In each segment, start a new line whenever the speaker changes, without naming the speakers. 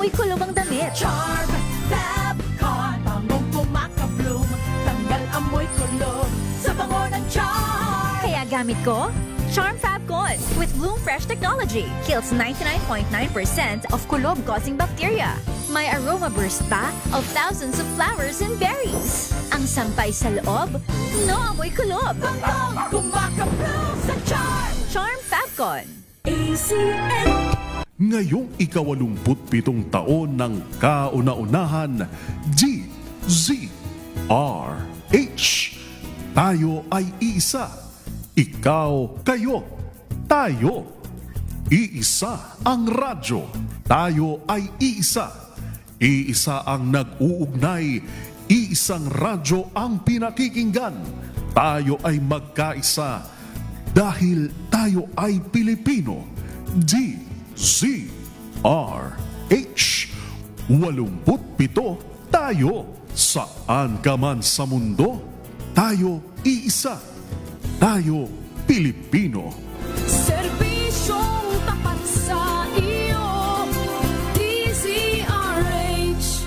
amoy kulob ang damit.
Charm Fabcon, bangong pumaka-bloom, tanggal amoy kulob sa bango ng charm.
Kaya gamit ko, Charm Fabcon with Bloom Fresh technology. Kills 99.9% of kulob-causing bacteria. May aroma burst pa of thousands of flowers and berries. Ang sampay sa loob, no amoy kulob.
Bangong pumaka-bloom sa charm.
Charm Fabcon.
ACN.
Ngayong ika-87 taon ng kauna-unahan, DZRH. Tayo ay iisa. Ikaw, kayo, tayo. Iisa ang radyo. Tayo ay iisa. Iisa ang nag-uugnay. Iisang radyo ang pinakikinggan. Tayo ay magkaisa dahil tayo ay Pilipino. DZRH. 87 tayo. Saan ka man sa mundo, tayo iisa. Tayo Pilipino.
Serbisyong tapat sa iyo, DZRH.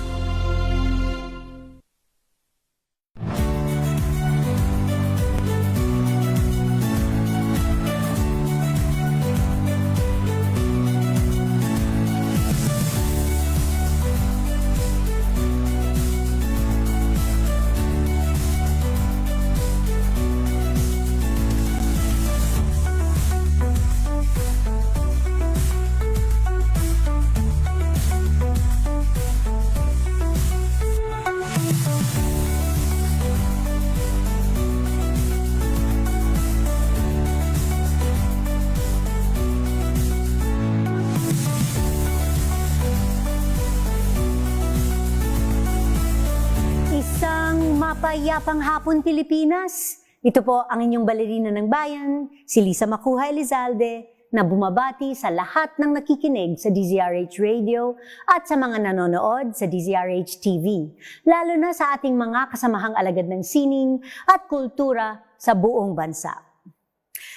Isang mapayapang hapon, Pilipinas. Ito po ang inyong balerina ng bayan, si Lisa Macuja Elizalde, na bumabati sa lahat ng nakikinig sa DZRH Radio at sa mga nanonood sa DZRH TV, lalo na sa ating mga kasamahang alagad ng sining at kultura sa buong bansa.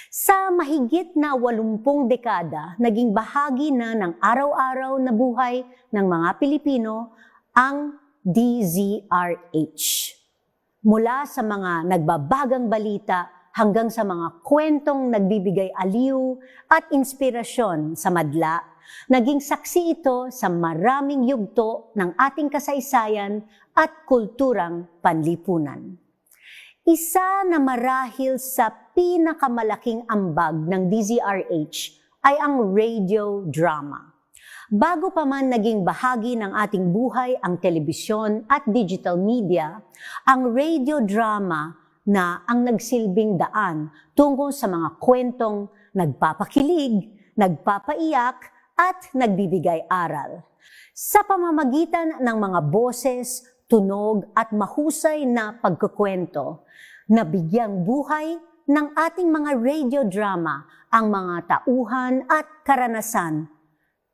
Sa mahigit na 80 dekada, naging bahagi na ng araw-araw na buhay ng mga Pilipino ang DZRH. Mula sa mga nagbabagang balita hanggang sa mga kwentong nagbibigay aliw at inspirasyon sa madla, naging saksi ito sa maraming yugto ng ating kasaysayan at kulturang panlipunan. Isa na marahil sa pinakamalaking ambag ng DZRH ay ang radio drama. Bago pa man naging bahagi ng ating buhay ang telebisyon at digital media, ang radio drama na ang nagsilbing daan tungo sa mga kwentong nagpapakilig, nagpapaiyak at nagbibigay aral. Sa pamamagitan ng mga boses, tunog at mahusay na pagkukwento, nabigyang buhay ng ating mga radio drama ang mga tauhan at karanasan,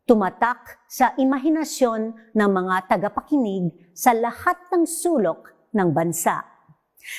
tumatak sa imahinasyon ng mga tagapakinig sa lahat ng sulok ng bansa.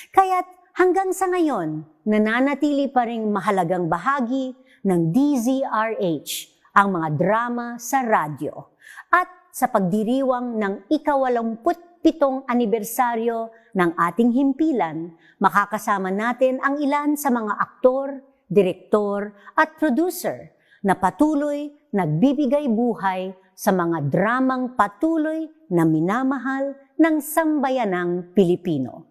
Kaya't hanggang sa ngayon, nananatili pa ring mahalagang bahagi ng DZRH ang mga drama sa radyo. At sa pagdiriwang ng ika-87 anibersaryo ng ating himpilan, makakasama natin ang ilan sa mga aktor, direktor at producer na patuloy nagbibigay buhay sa mga dramang patuloy na minamahal ng sambayanang Pilipino.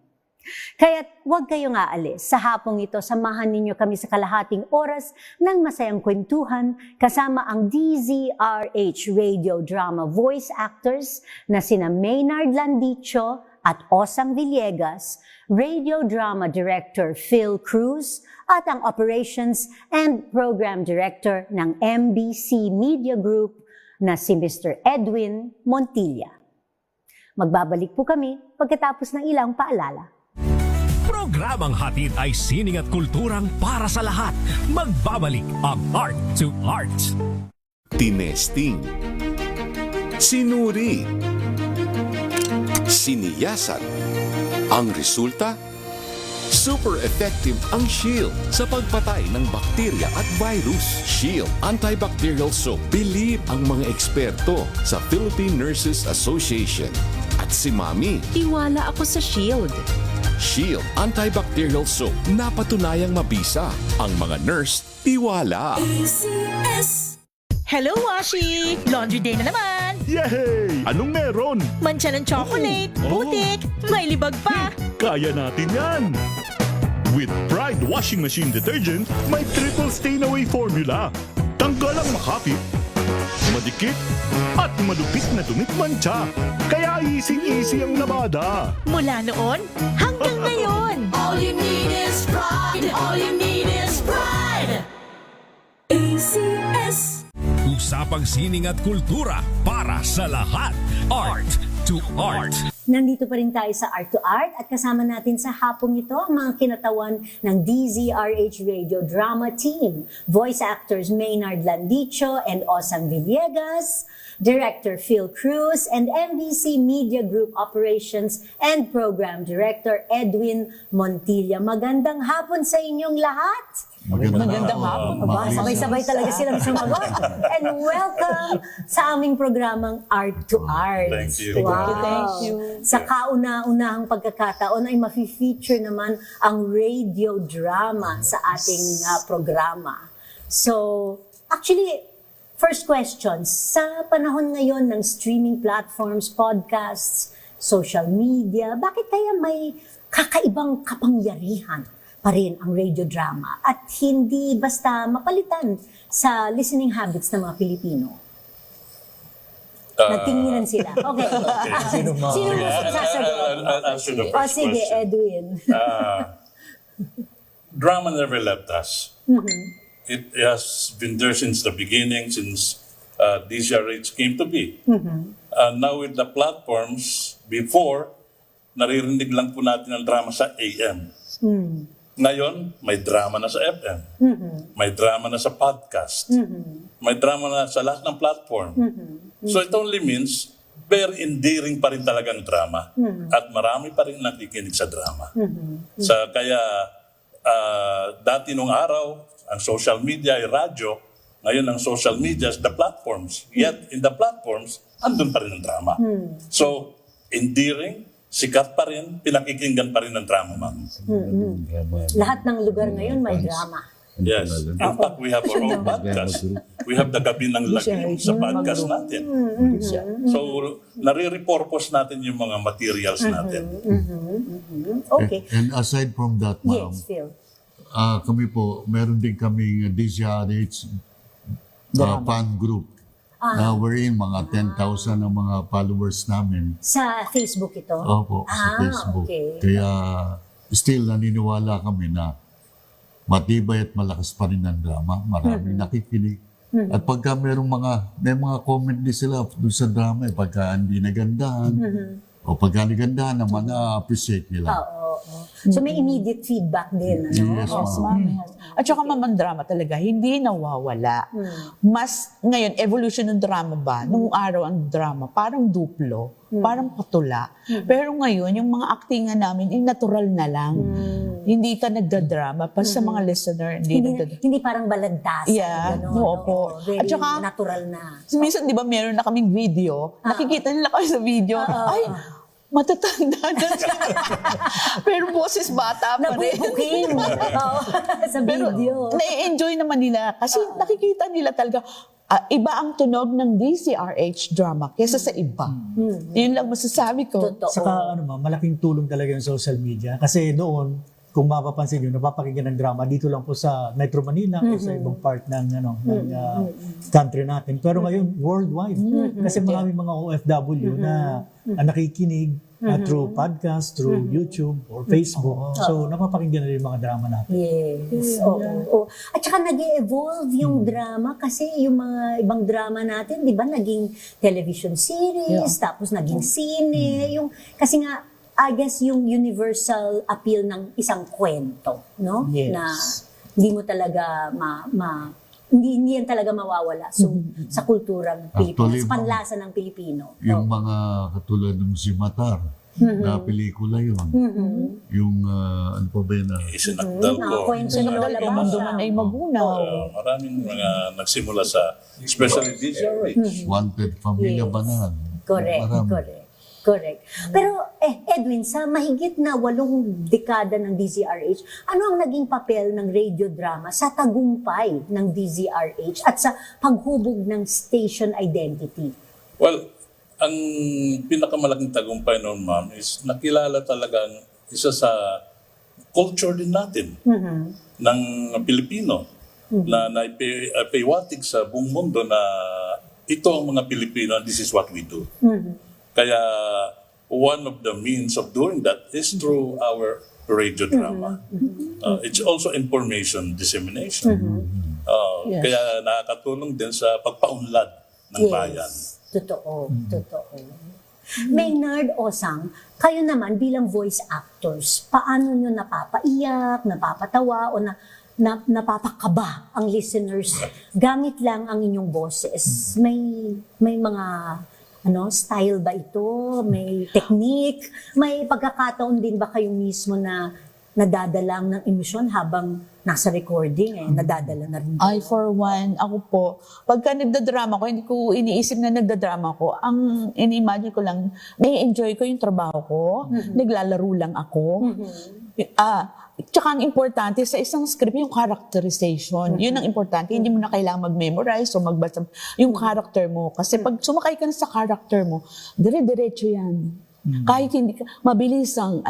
Kaya't huwag kayong aalis. Sa hapong ito, samahan ninyo kami sa kalahating oras ng masayang kwentuhan kasama ang DZRH radio drama voice actors na sina Maynard Landicho at Osang Villegas, radio drama director Phil Cruz, at ang operations and program director ng MBC Media Group na si Mr. Edwin Montilla. Magbabalik po kami pagkatapos ng ilang paalala.
Programang hatid ay sining at kulturang para sa lahat. Magbabalik ang Art to Art.
Tinesting, sinuri, siniyasan. Ang resulta, Super effective ang Shield sa pagpatay ng bakterya at virus. Shield Antibacterial Soap. Believe ang mga eksperto sa Philippine Nurses Association. At si Mami,
Tiwala ako sa Shield.
Shield Antibacterial Soap. Napatunayang mabisa. Ang mga nurse, tiwala.
Hello, Washi! Laundry day na naman!
Yay! Anong meron?
Mancha ng chocolate, putik, may libag pa.
Kaya natin yan! With Pride Washing Machine Detergent, may triple stain-away formula. Tanggal ang makapit, madikit, at malupit na dumit mancha. Kaya easy-easy ang labada.
Mula noon hanggang ngayon.
All you need is pride. All you need is pride. ACS.
Usapang sining at kultura para sa lahat. Art to Art.
Nandito pa rin tayo sa Art to Art at kasama natin sa hapong ito ang mga kinatawan ng DZRH Radio Drama Team. Voice actors Maynard Landicho and Osang Villegas, Director Phil Cruz, and MBC Media Group Operations and Program Director Edwin Montilla. Magandang hapon sa inyong lahat!
Magandang hapon.
Aba, sabay-sabay talaga silang sumagot. And welcome sa aming programang Art to Art.
Thank you.
Wow.
Thank you.
Sa kauna-unahang pagkakataon ay ma-feature naman ang radio drama sa ating programa. So, actually, first question, sa panahon ngayon ng streaming platforms, podcasts, social media, bakit kaya may kakaibang kapangyarihan pa rin ang radio drama at hindi basta mapalitan sa listening habits ng mga Pilipino? Nagtinginan sila. Okay. Sino mo sasagot?
I'll answer the
O
first
sige,
question.
Edwin.
Drama never left us. It has been there since the beginning, since DZRH came to be. Now with the platforms, before, naririnig lang po natin ang drama sa AM. Ngayon, may drama na sa FM. May drama na sa podcast. May drama na sa lahat ng platform. So it only means very endearing pa rin talaga ang drama. At marami pa rin nakikinig sa drama. Kaya dati nung araw, ang social media ay radyo. Ngayon ang social media is the platforms. Yet in the platforms, andun pa rin ang drama. So, endearing, sikat pa rin, pinakikinggan pa rin ng drama, ma'am.
Lahat ng lugar ngayon may drama.
Yes. In fact, we have our own podcast. We have the Gabi ng Lagim sa podcast natin. So, nare-repurpose natin yung mga materials natin.
Okay.
And aside from that, ma'am,
Yes, Phil.
kami po, meron din kaming DZRH fan group na wherein mga 10,000 ang mga followers namin.
Sa Facebook ito?
Opo, sa Facebook.
Okay.
Kaya still naniniwala kami na matibay at malakas pa rin ang drama. Maraming nakikinig. At pagka may mga comment din sila doon sa drama, pagka hindi nagandahan, o pagka nagandahan naman, na-appreciate nila.
Oo. So may immediate feedback din, ano?
Yes,
Oo.
ma'am.
Yes. At saka ang drama talaga, hindi nawawala. Mas, ngayon, evolution ng drama ba? Nung araw ang drama, parang duplo, parang patula. Pero ngayon, yung mga actingan namin, natural na lang. Hindi ka nagdadrama. Pa sa mga listener,
Hindi parang balagtas.
Yeah, oo po.
Very
At saka,
natural na.
minsan, di ba, meron na kaming video. Nakikita nila kami sa video. Ay, matatanda na sila. Pero boses bata pa rin.
Nabubuking. Oo, sa
Pero
video.
na-enjoy naman nila kasi nakikita nila talaga iba ang tunog ng DZRH drama kesa sa iba. Yun lang masasabi ko.
Totoo.
Saka malaking tulong talaga yung social media. Kasi noon, kung mapapansin nyo, napapakinggan ng drama dito lang po sa Metro Manila o sa ibang part ng country natin. Pero ngayon, worldwide. Kasi maraming mga OFW na nakikinig through podcast, through YouTube or Facebook. So, napapakinggan na rin yung mga drama natin.
Yes. Oo. At saka nag-evolve yung drama kasi yung mga ibang drama natin, di ba, naging television series, tapos naging sine. Kasi nga, I guess yung universal appeal ng isang kwento, no?
Yes.
Na hindi mo talaga hindi yan talaga mawawala sa kulturang Pilipino,
Actually,
sa panlasa ng Pilipino.
Yung mga katulad ng si Matar, na pelikula yun. Yung, ano pa ba yun?
Isinakdal ko.
Kwento ni
Sinagdal
Lola
ko, mundo man ay magunaw.
Maraming mga nagsimula sa, especially DZRH.
Wanted Familia Banal.
Correct,
Marami.
correct. Pero Edwin, sa mahigit na 8 dekada ng DZRH, ano ang naging papel ng radio drama sa tagumpay ng DZRH at sa paghubog ng station identity?
Well, ang pinakamalaking tagumpay noon, ma'am, is nakilala talagang isa sa culture din natin ng Pilipino na naipahiwatig sa buong mundo na ito ang mga Pilipino and this is what we do. Kaya one of the means of doing that is through our radio drama. It's also information dissemination.
Yes.
Kaya nakakatulong din sa pagpaunlad ng bayan.
Totoo. Maynard Osang, kayo naman bilang voice actors, paano nyo napapaiyak, napapatawa, o napapakaba ang listeners gamit lang ang inyong boses? May mga style ba ito? May technique? May pagkakataon din ba kayo mismo na nadadalang ng emosyon habang nasa recording, nadadala na rin?
I, for one, ako po, pagka nagdadrama ko, hindi ko iniisip na nagdadrama ko. Ang ini-imagine ko lang, may enjoy ko yung trabaho ko, naglalaro lang ako. Tsaka ang importante sa isang script, yung characterization. Yun ang importante. Hindi mo na kailangan mag-memorize o magbasa yung character mo. Kasi pag sumakay ka na sa character mo, dire-diretso yan. Kahit hindi ka, mabilis ang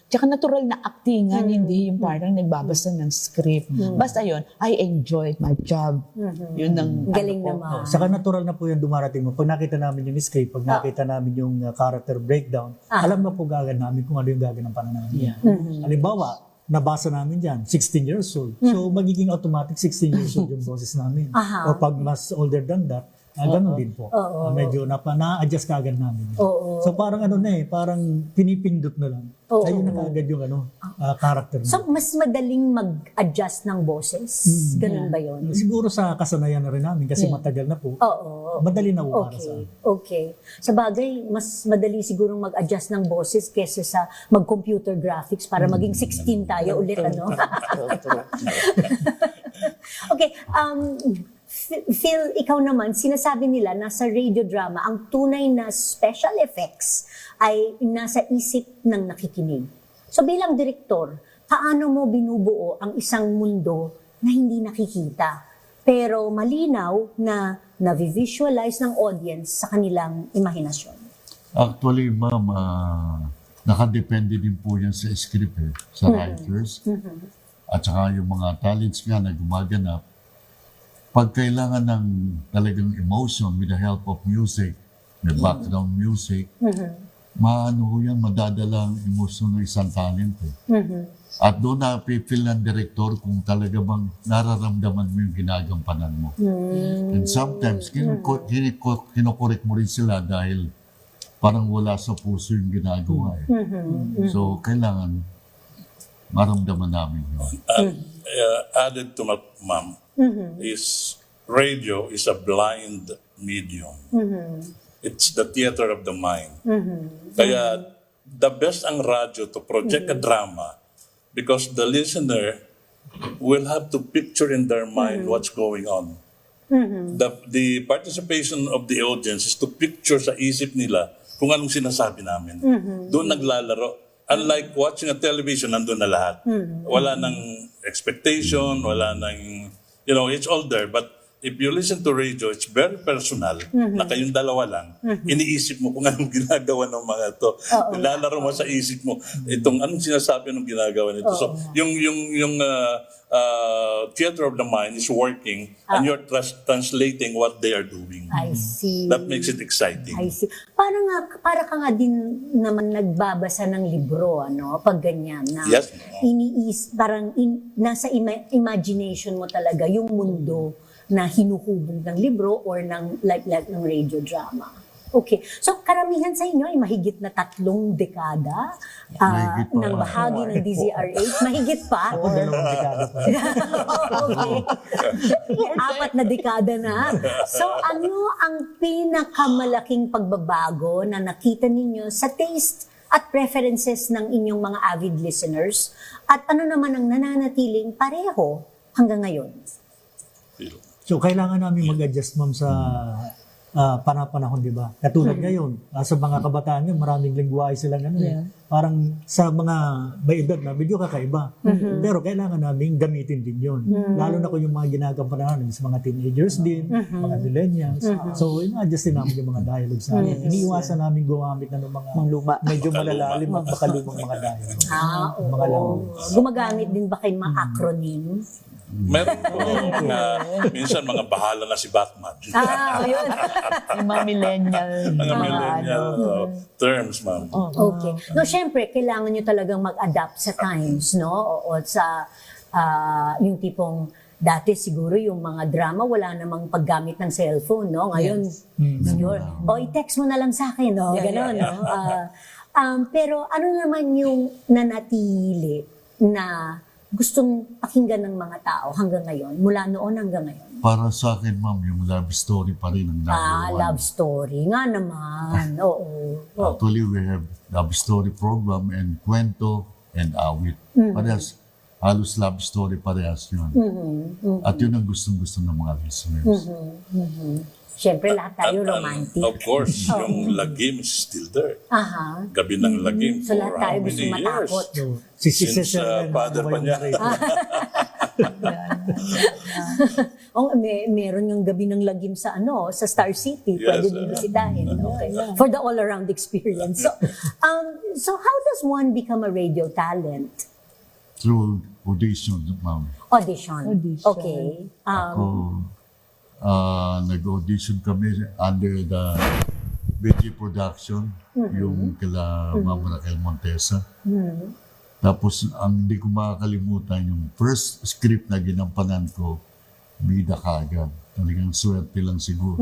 tsaka natural na actingan, hindi yung parang nagbabasa ng script. Basta yun, I enjoyed my job. Yun ang
galing naman.
Saka natural na po yung dumarating mo. Pag nakita namin yung script, pag nakita namin yung character breakdown, alam na po gagawin namin kung ano yung gagawin ng pananamin. Halimbawa, nabasa namin dyan, 16 years old. So, magiging automatic 16 years old yung boses namin. Or pag mas older than that, ganun din po. Medyo na-adjust ka agad namin. So, parang parang pinipindot na lang. Ayun na kaagad yung character mo.
So, mas madaling mag-adjust ng boses? Ganun ba yun?
Siguro sa kasanayan na rin namin kasi matagal na po. Madali na po para sa amin.
Okay. Sa bagay, mas madali siguro mag-adjust ng boses kesa sa mag-computer graphics para maging 16 tayo ulit, Okay. Phil, ikaw naman, sinasabi nila na sa radio drama, ang tunay na special effects ay nasa isip ng nakikinig. So bilang direktor, paano mo binubuo ang isang mundo na hindi nakikita, pero malinaw na na-visualize ng audience sa kanilang imahinasyon?
Actually, ma'am, nakadepende din po yan sa script, sa writers. At saka yung mga talents nga na gumaganap. Pag kailangan ng talagang emotion with the help of music, may background music, madadala ang emotion ng isang talent. At doon na-feel ng director kung talaga bang nararamdaman mo yung ginagampanan mo. And sometimes, kinokorek mo rin sila dahil parang wala sa puso yung ginagawa. So, kailangan maramdaman namin yun.
Added to my ma'am, is radio is a blind medium. It's the theater of the mind. Kaya the best ang radyo to project a drama because the listener will have to picture in their mind what's going on. The participation of the audience is to picture sa isip nila kung anong sinasabi namin. Doon naglalaro. Unlike watching a television, nandun na lahat. Wala nang expectation, wala nang, it's all there. But if you listen to radio, it's very personal, na kayong dalawa lang, iniisip mo kung anong ginagawa ng mga to. Nilalaro mo sa isip mo, itong anong sinasabi ng ginagawa nito. So, yung theater of the mind is working and you're translating what they are doing.
I see.
That makes it exciting.
I see. Para ka nga din naman nagbabasa ng libro, pag ganyan. Na
Yes.
Nasa imagination mo talaga yung mundo na hinuhubog ng libro or ng like ng radio drama. Okay. So, karamihan sa inyo ay mahigit na 3 dekada
Mahigit pa.
ng bahagi ng DZRH. Mahigit pa?
Ako 2 dekada pa.
Okay. 4 na dekada na. So, ano ang pinakamalaking pagbabago na nakita ninyo sa taste at preferences ng inyong mga avid listeners? At ano naman ang nananatiling pareho hanggang ngayon?
So, kailangan namin mag-adjust, ma'am, sa panahon, di ba? Katulad ngayon, sa mga kabataan ngayon, maraming lingwahe silang parang sa mga may edad na medyo kakaiba. Pero kailangan namin gamitin din yun. Lalo na kung yung mga ginagampanan sa mga teenagers din, mga millennials. So, ina-adjust din namin yung mga dialogue sa amin. Iniiwasan namin gumamit na ng mga medyo malalalim at makalumang mga dialogue. Mga
Gumagamit din ba kayo mga acronym?
Meron po minsan mga bahala na si Batman.
Yun.
Yung mga millennial.
Mga millennial terms, ma'am.
Okay. No, syempre, kailangan nyo talagang mag-adapt sa times, no? O sa yung tipong dati siguro yung mga drama, wala namang paggamit ng cellphone, no? Ngayon, i-text mo na lang sa akin, no? Ganon, no? Pero ano naman yung nanatili na gustong pakinggan ng mga tao hanggang ngayon, mula noon hanggang ngayon?
Para sa akin, ma'am, yung love story pa rin ang number one.
Love story. Nga naman. Oo.
Actually, we have love story program and kwento and awit. Parehas, halos love story parehas yun. At yun ang gustong-gusto ng mga listeners.
Siyempre, lahat tayo romantic.
Of course, yung lagim is still there. Gabi ng lagim
So,
for
lahat tayo
how
gusto
many
matakot.
years?
Since
Father pa niya.
Meron yung gabi ng lagim sa sa Star City.
Yes,
Pwede din bisitahin. Okay. For the all-around experience. So how does one become a radio talent?
Through audition, ma'am.
Audition. Okay.
Nag-audition kami under the BG Production, yung kila Mama Raquel Montesa. Tapos, ang di ko makakalimutan, yung first script na ginampanan ko, bida kaagad. Talagang swerte lang siguro.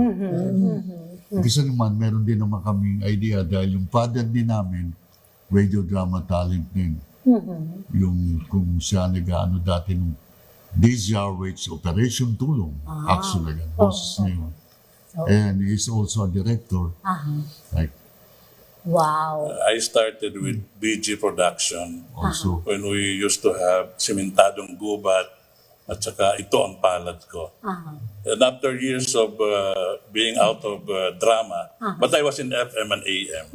Kasi naman, meron din naman kaming idea dahil yung father din namin, radio drama talent din. Yung kung siya nag-ano dati nung DZRH Operation Tulong. Actually, boses niya yun. And he's also a director. Like,
wow.
I started with BG Production
also.
when we used to have Simentadong Gubat at saka Ito ang Palad Ko. And after years of being out of drama, but I was in FM and AM.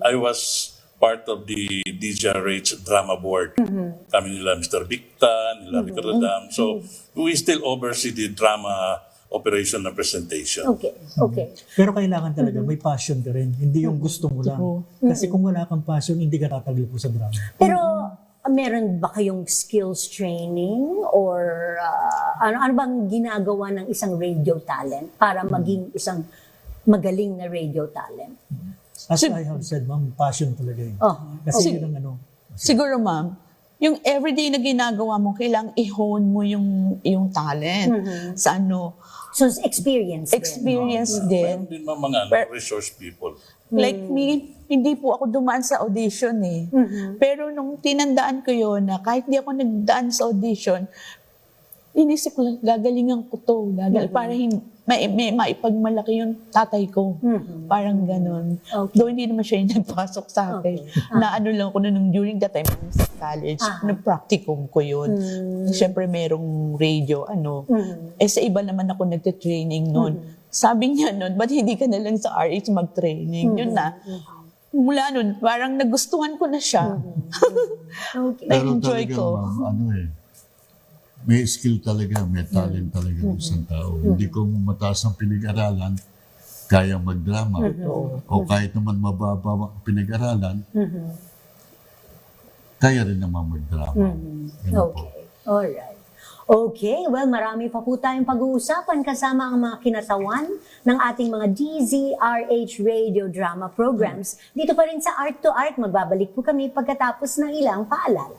I was part of the DZRH drama board. Kami nila Mr. Victa, nila Ricardo Dam. So, we still oversee the drama operation na presentation.
Okay.
Pero kailangan talaga may passion ka rin. Hindi yung gusto mo lang. Kasi kung wala kang passion, hindi ka tatagli po sa drama.
Pero meron ba kayong skills training or ano bang ginagawa ng isang radio talent para maging isang magaling na radio talent?
As I have said, ma'am, passion talaga yun. Kasi yun ang
Siguro, ma'am, yung everyday na ginagawa mo, kailangang i-hone mo yung talent. Sa
So, experience
din.
Meron din mga resource people.
Like me, hindi po ako dumaan sa audition eh. Pero nung tinandaan ko yun na kahit di ako nagdaan sa audition, inisip ko lang, gagalingan ko to. Para maipagmalaki yung tatay ko. Parang ganun. Though hindi naman siya yung nagpasok sa akin. Na lang ako nung during that time sa college, nag-practicum ko yun. Siyempre merong radio, sa iba naman ako nagte-training nun. Sabi niya nun, ba't hindi ka na lang sa RH mag-training? Yun na. Mula nun, parang nagustuhan ko na siya. Na-enjoy ko.
May skill talaga, may talent talaga ng isang tao. Hindi ko mataas ang pinag-aralan, kaya magdrama. O kahit naman mababa ang pinag-aralan, kaya rin naman magdrama.
Alright. Okay, well, marami pa po tayong pag-uusapan kasama ang mga kinatawan ng ating mga DZRH radio drama programs. Dito pa rin sa Art to Art, magbabalik po kami pagkatapos ng ilang paalala.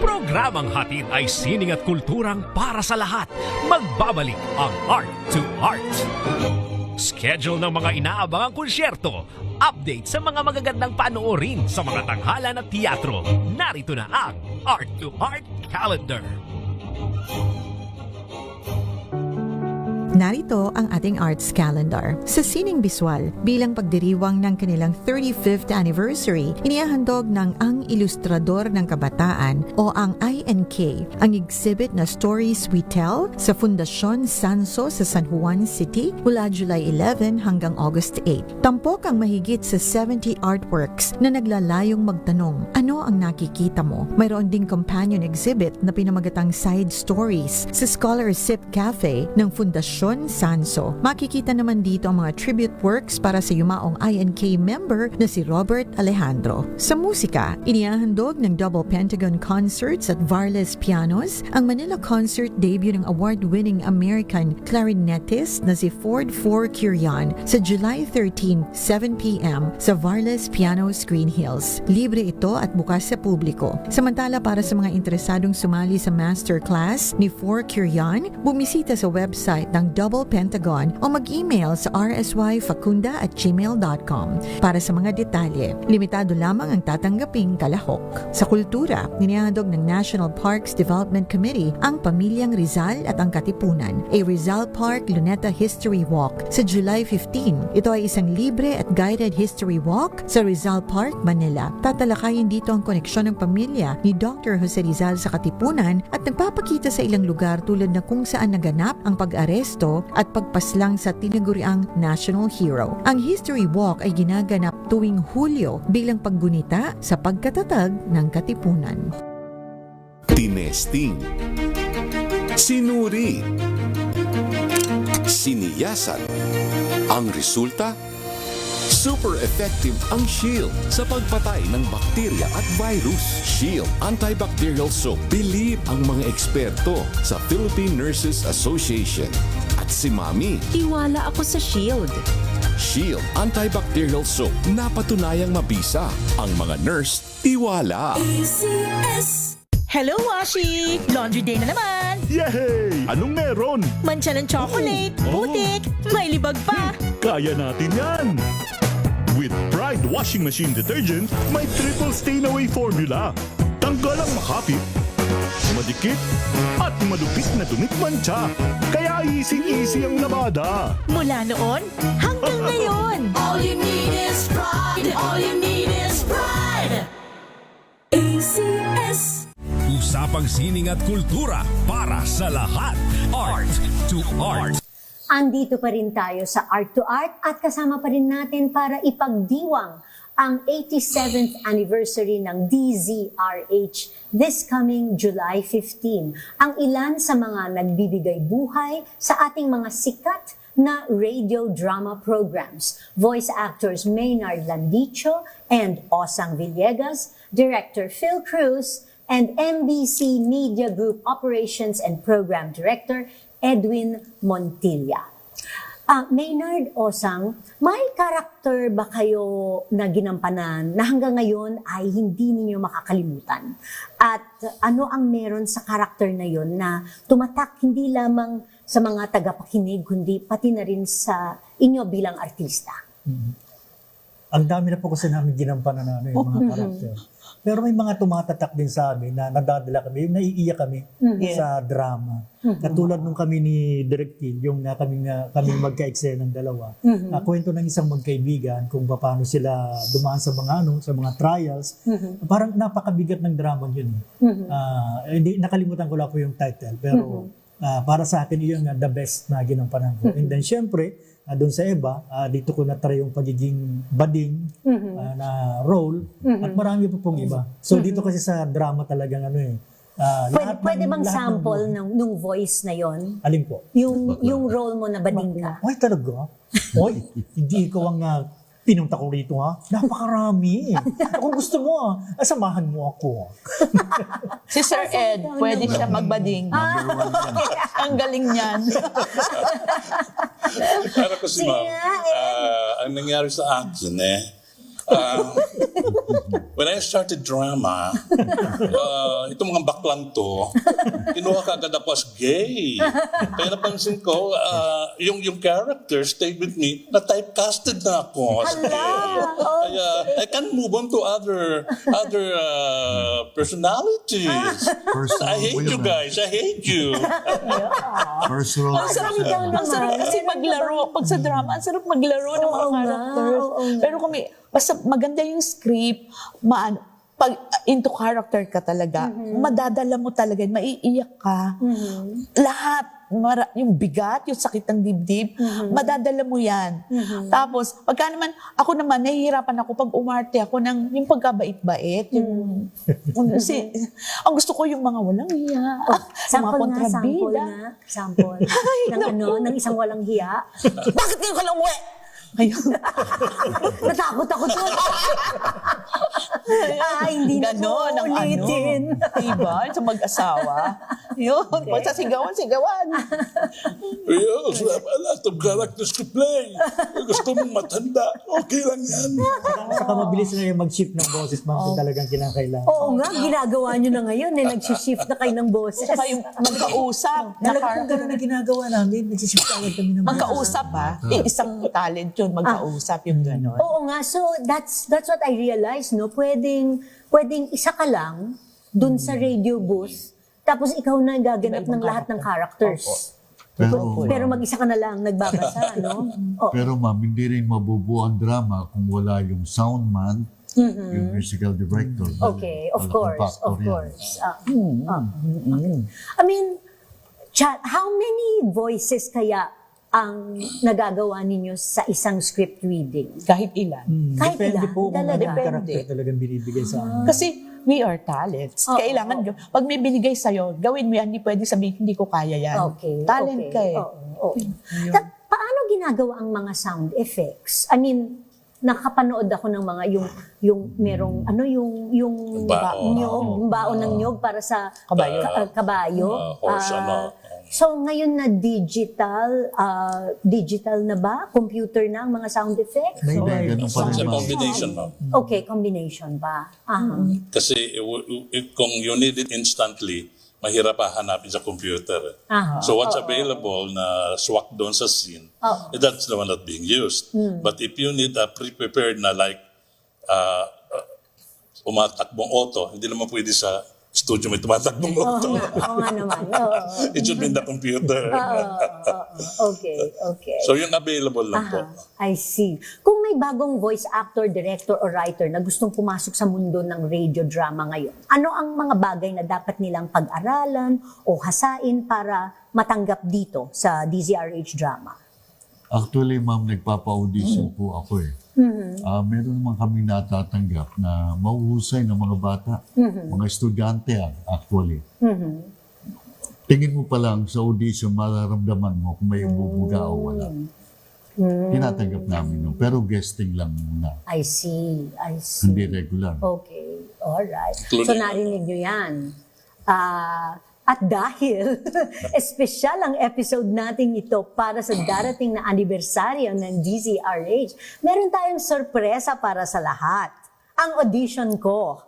Programang hatid ay sining at kulturang para sa lahat. Magbabalik ang Art to Art. Schedule ng mga inaabangang konsyerto. Update sa mga magagandang panoorin sa mga tanghalan at teatro. Narito na ang Art to Art Calendar.
Narito ang ating arts calendar. Sa Sining Biswal, bilang pagdiriwang ng kanilang 35th anniversary, inihahandog ng Ang Ilustrador ng Kabataan o ang INK ang exhibit na Stories We Tell sa Fundasyon Sanso sa San Juan City mula July 11 hanggang August 8. Tampok ang mahigit sa 70 artworks na naglalayong magtanong, ano ang nakikita mo? Mayroon ding companion exhibit na pinamagatang Side Stories sa Scholarship Cafe ng Fundasyon Sanso. Makikita naman dito ang mga tribute works para sa yumaong INK member na si Robert Alejandro. Sa musika, inihahandog ng Double Pentagon Concerts at Varles Pianos ang Manila Concert debut ng award-winning American clarinetist na si Ford Curian sa July 13, 7 p.m. sa Varles Pianos Green Hills. Libre ito at bukas sa publiko. Samantala, para sa mga interesadong sumali sa masterclass ni Ford Curian, bumisita sa website ng Double Pentagon o mag-email sa rsyfacunda@gmail.com para sa mga detalye. Limitado lamang ang tatanggaping kalahok. Sa kultura, ninihandog ng National Parks Development Committee ang Pamilyang Rizal at ang Katipunan, a Rizal Park Luneta History Walk sa July 15. Ito ay isang libre at guided history walk sa Rizal Park, Manila. Tatalakayin dito ang koneksyon ng pamilya ni Dr. Jose Rizal sa Katipunan at nagpapakita sa ilang lugar tulad na kung saan naganap ang pag-aresto at pagpaslang sa tinaguriang national hero. Ang History Walk ay ginaganap tuwing Hulyo bilang paggunita sa pagkatatag ng Katipunan.
Tinesting, sinuri, siniyasan. Ang resulta? Super effective ang Shield sa pagpatay ng bakterya at virus. Shield Antibacterial Soap. Believe ang mga eksperto sa Philippine Nurses Association. At si Mami.
Tiwala ako sa Shield.
Shield Antibacterial Soap. Napatunayang mabisa. Ang mga nurse, tiwala.
ACS.
Hello, Washi! Laundry day na naman!
Yay! Anong meron?
Mancha ng chocolate,
Oh.
putik, may libag pa!
Kaya natin yan! With Pride Washing Machine Detergent, may triple stain-away formula. Tanggal ang makapit, madikit, at malupit na dumit mancha. Kaya easy-easy ang labada.
Mula noon hanggang ngayon!
All you need is pride. All you need is pride. ACS.
Usapang sining at kultura para sa lahat. Art to Art.
Andito pa rin tayo sa Art to Art at kasama pa rin natin para ipagdiwang ang 87th anniversary ng DZRH this coming July 15. Ang ilan sa mga nagbibigay buhay sa ating mga sikat na radio drama programs. Voice actors Maynard Landicho and Osang Villegas, director Phil Cruz, and MBC Media Group Operations and Program Director Edwin Montilla. Maynard, Osang, may karakter ba kayo na ginampanan na hanggang ngayon ay hindi ninyo makakalimutan? At ano ang meron sa karakter na yon na tumatak hindi lamang sa mga tagapakinig, kundi pati na rin sa inyo bilang artista?
Ang dami na po kasi namin ginampanan na yung mga karakter. Pero may mga tumatatak din sa amin na nadadala kami, yung naiiyak kami sa drama. Katulad nung kami ni Direk Phil, yung kaming magka-eksena ng dalawa. Kwento ng isang magkaibigan kung paano sila dumaan sa mga trials. Parang napakabigat ng drama yun. Hindi nakalimutan ko lang po yung title, pero para sa akin yun the best na ginampanan ko. And then syempre, doon sa Eva, dito ko na-try yung pagiging bading na role at marami pa pong iba. So dito kasi sa drama talagang
Pwede bang sample nung voice na yon?
Alin po?
Yung role mo na bading ka?
Ay talaga? Oy, hindi ikaw ang pinunta ko rito ha. Napakarami. Kung gusto mo samahan mo ako.
Si Sir Ed, pwede siya magbading. Ang galing niyan.
Pero kasi ma'am, ang nangyari sa akin when I started drama, itong mga baklang to, kinuha ka agad ako as gay. Kaya napansin ko, yung character stayed with me, na-typecasted na ako as gay. Kaya I can move on to other personalities. I hate you guys. I hate you.
Personal.
Ang sarap kasi maglaro. Pag sa drama, ang sarap maglaro ng mga characters. Pero kung basta maganda yung script, pag into character ka talaga, madadala mo talaga, maiiyak ka. Lahat, yung bigat, yung sakit ng dibdib, madadala mo yan. Tapos, pagka naman, ako naman, nahihirapan ako pag umarte ako ng yung pagkabait-bait. Ang gusto ko yung mga walang hiya.
Sample nga. Sample. Ng isang walang hiya.
Bakit ngayon ka lang umuwi? Ayun.
Natakot ako doon. Hindi na
Ganon ang
ulitin.
Diba? Sa mag-asawa. Yun. Pag sigawan.
Yes, we have a lot of characters to play. Gusto mong matanda, okay lang yan.
Saka mabilis na yung mag-shift ng boses, ma'am, kung talagang kinakailangan.
Oo nga, ginagawa nyo na ngayon. Nag-shift na kayo ng boses.
Saka yung magkausap.
Talagang ganun ang ginagawa namin. Nagsishift agad kami ng
Magkausap ha. Isang talent yun, magkausap yung gano'n.
Oo nga, so that's what I realized, no? Pwedeng isa ka lang dun sa radio booth, tapos ikaw na gaganap ng lahat ng characters. Pero mag-isa ka na lang nagbabasa, no?
Pero ma'am, hindi rin mabubuo ang drama kung wala yung sound man, yung musical director.
Okay, of course. I mean, Chat, how many voices kaya ang nagagawa ninyo sa isang script reading?
Kahit ilan.
Kahit
Depende
ilan?
po kung
Talaga?
anong karakter talagang binibigay sa amin.
Kasi we are talents. Kailangan, pag may binigay sa'yo, gawin mo yan, hindi pwede sabihin, hindi ko kaya yan.
Okay.
Talent ka eh.
Paano ginagawa ang mga sound effects? I mean, nakapanood ako ng mga yung merong yung baon ng nyog para sa kabayo.
Horse,
So ngayon na digital na ba? Computer na ang mga sound effects?
Maybe, ganun pa
It's a
rin ma'am.
combination, ma'am.
Okay, combination ba?
Kasi kung you need it instantly, mahirap hanapin sa computer. So what's available na swak doon sa scene, that's the one that's being used. But if you need a pre-prepared na like umatakbong auto, hindi naman pwede sa studio may tumatakbong auto.
Oo nga naman.
It should be in the computer.
Okay.
So yung available lang po.
I see. Kung may bagong voice actor, director, or writer na gustong pumasok sa mundo ng radio drama ngayon, ano ang mga bagay na dapat nilang pag-aralan o hasain para matanggap dito sa DZRH drama?
Actually, ma'am, nagpapa-audition po ako eh. Meron naman kami natatanggap na mahuhusay ng mga bata, mga estudyante actually. Tingin mo pa lang sa audition, mararamdaman mo kung may bubuga o wala. Tinatanggap namin yun. Pero guesting lang muna.
I see.
Hindi regular.
Okay. Alright. So narinig nyo yan. At dahil espesyal ang episode natin ito para sa darating na anibersaryo ng DZRH, meron tayong sorpresa para sa lahat. Ang audition ko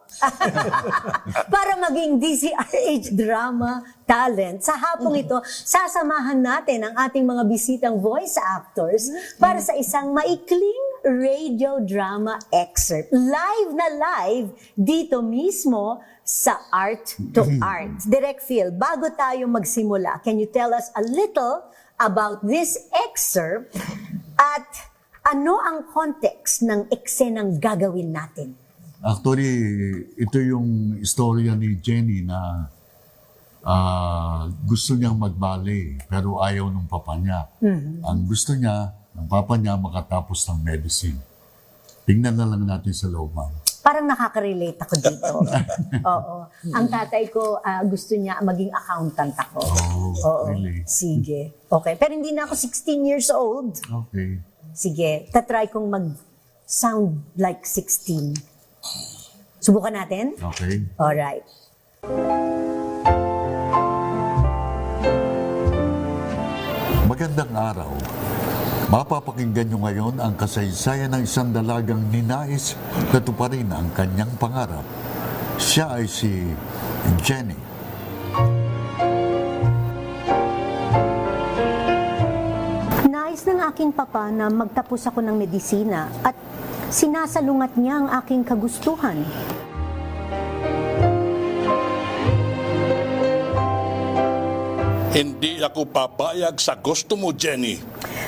para maging DZRH drama talent. Sa hapong ito, sasamahan natin ang ating mga bisitang voice actors para sa isang maikling radio drama excerpt. Live na live dito mismo sa Art to Art. Direct Phil, bago tayo magsimula, can you tell us a little about this excerpt at ano ang context ng eksenang gagawin natin?
Actually, ito yung istorya ni Jenny na gusto niyang mag-ballet pero ayaw ng papa niya. Ang gusto niya, ng papa niya makatapos ng medicine. Tingnan na lang natin sa loob, ma'am.
Parang nakaka-relate ako dito. Oo. Ang tatay ko, gusto niya maging accountant ako. Oo.
Really?
Sige. Okay. Pero hindi na ako 16 years old.
Okay.
Sige. Tatry kong mag-sound like 16. Subukan natin?
Okay.
Alright.
Magandang araw. Mapapakinggan nyo ngayon ang kasaysayan ng isang dalagang ninais na tuparin ang kanyang pangarap. Siya ay si Jenny.
Nais ng aking papa na magtapos ako ng medisina at sinasalungat niya ang aking kagustuhan.
Hindi ako papayag sa gusto mo, Jenny.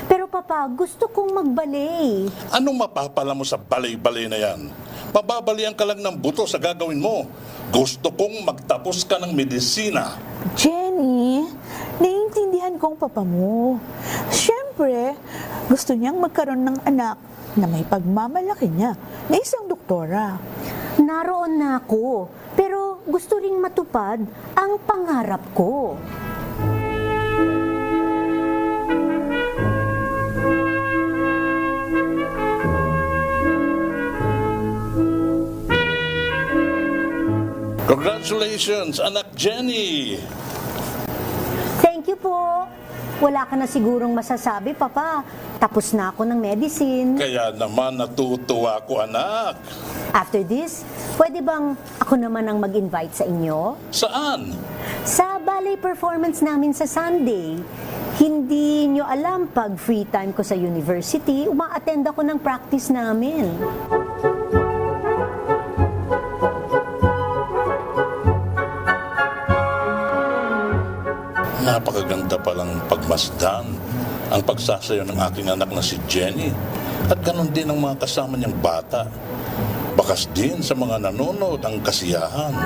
Pero papa, gusto kong magballet.
Anong mapapala mo sa balay-balay na yan? Mababalian ka lang ng buto sa gagawin mo. Gusto kong magtapos ka ng medisina.
Jenny, naiintindihan ko ang papa mo. Siyempre, gusto niyang magkaroon ng anak na may pagmamalaki niya na isang doktora.
Naroon na ako, pero gusto ring matupad ang pangarap ko.
Congratulations, anak Jenny!
Thank you po. Wala ka na sigurong masasabi, papa. Tapos na ako ng medicine.
Kaya naman natutuwa ko, anak.
After this, pwede bang ako naman ang mag-invite sa inyo?
Saan?
Sa ballet performance namin sa Sunday. Hindi nyo alam, pag free time ko sa university, uma-attend ako ng practice namin.
Napakaganda palang pagmasdan ang pagsasayaw ng aking anak na si Jenny. At ganon din ang mga kasama niyang bata. Bakas din sa mga nanonood ang kasiyahan.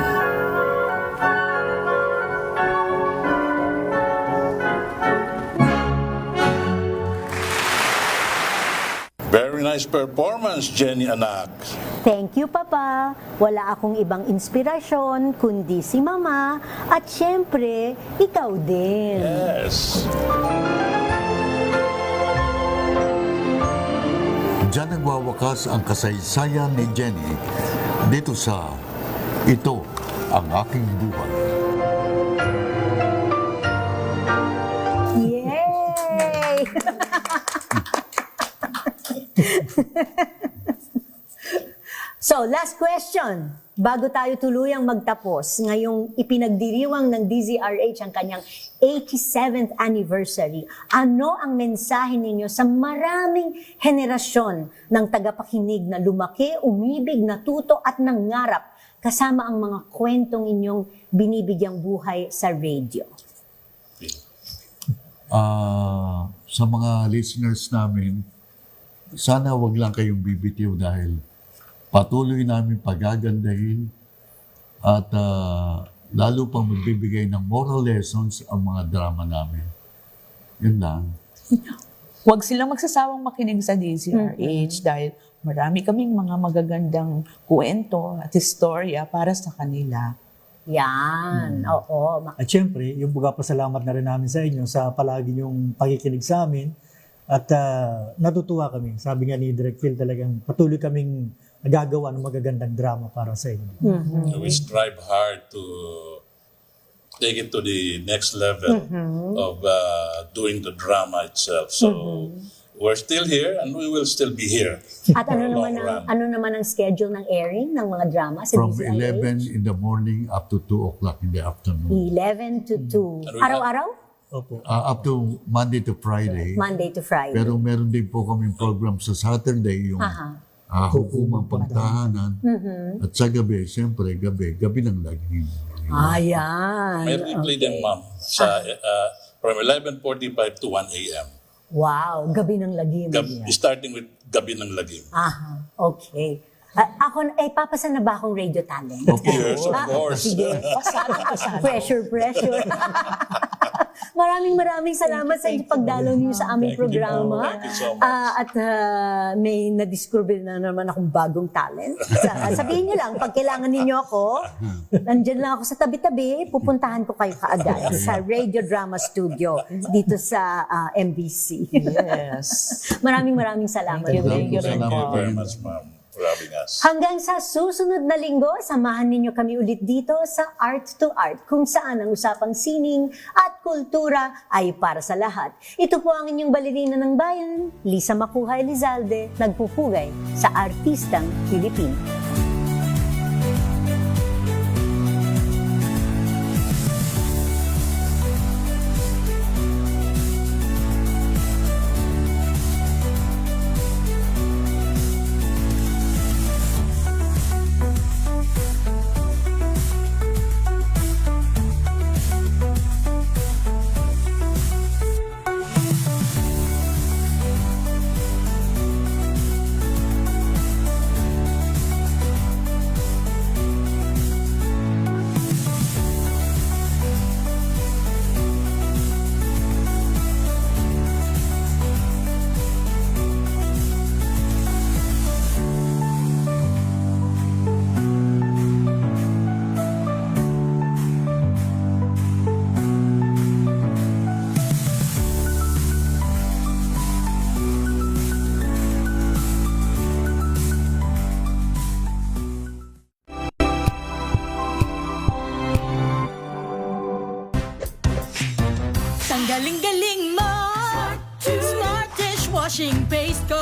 Very nice performance, Jenny anak.
Thank you, Papa. Wala akong ibang inspirasyon, kundi si Mama. At syempre, ikaw din.
Yes.
Diyan nagwawakas ang kasaysayan ni Jenny dito sa Ito ang Aking Buhay.
Yay! So, last question. Bago tayo tuluyang magtapos, ngayong ipinagdiriwang ng DZRH ang kanyang 87th anniversary, ano ang mensahe ninyo sa maraming henerasyon ng tagapakinig na lumaki, umibig, natuto at nangarap kasama ang mga kwentong inyong binibigyang buhay sa radio?
Sa mga listeners namin, sana wag lang kayong bibitiw dahil patuloy namin pagagandahin at lalo pang magbibigay ng moral lessons ang mga drama namin. Yun lang.
Huwag silang magsasawang makinig sa DZRH dahil marami kaming mga magagandang kwento at istorya para sa kanila.
Yan, oo.
At syempre, yung pasalamat na rin namin sa inyo sa palagi yung pakikinig sa amin. At natutuwa kami. Sabi nga ni Direk Phil, talagang patuloy kaming nagagawa ng magagandang drama para sa inyo.
We strive hard to take it to the next level of doing the drama itself. So we're still here and we will still be here.
At ano naman ang schedule ng airing ng mga drama sa
From
DZRH?
11 in the morning up to 2 o'clock in the afternoon.
11 to 2. Araw-araw?
Opo.
Up to Monday to Friday.
Monday to Friday.
Pero meron din po kaming program sa Saturday, yung hukumang pagtahanan. At sa gabi, siyempre, gabi ng laging.
Ayan.
May replay din, ma'am, sa, from 11:45 to 1 a.m.
Wow, gabi ng lagim.
Starting with Gabi ng Lagim.
Okay. Ako, papasa na ba akong radio talent?
Yes, of course.
Sige. Pressure. Maraming salamat sa inyong pagdalaw niyo sa aming programa.
Thank you so much.
At may na-discover na naman akong bagong talent. Sabihin niyo lang, pag kailangan ninyo ako, nandyan lang ako sa tabi-tabi, pupuntahan ko kayo kaagad sa Radio Drama Studio dito sa MBC.
Yes.
Maraming salamat.
Thank you
Thank you very much, ma'am. for having us.
Hanggang sa susunod na linggo, samahan ninyo kami ulit dito sa Art to Art, kung saan ang usapang sining at kultura ay para sa lahat. Ito po ang inyong balerina ng bayan, Lisa Makuha Elizalde, nagpupugay sa Artistang Pilipino.
Ang galing-galing mo, Smart dishwashing paste ko.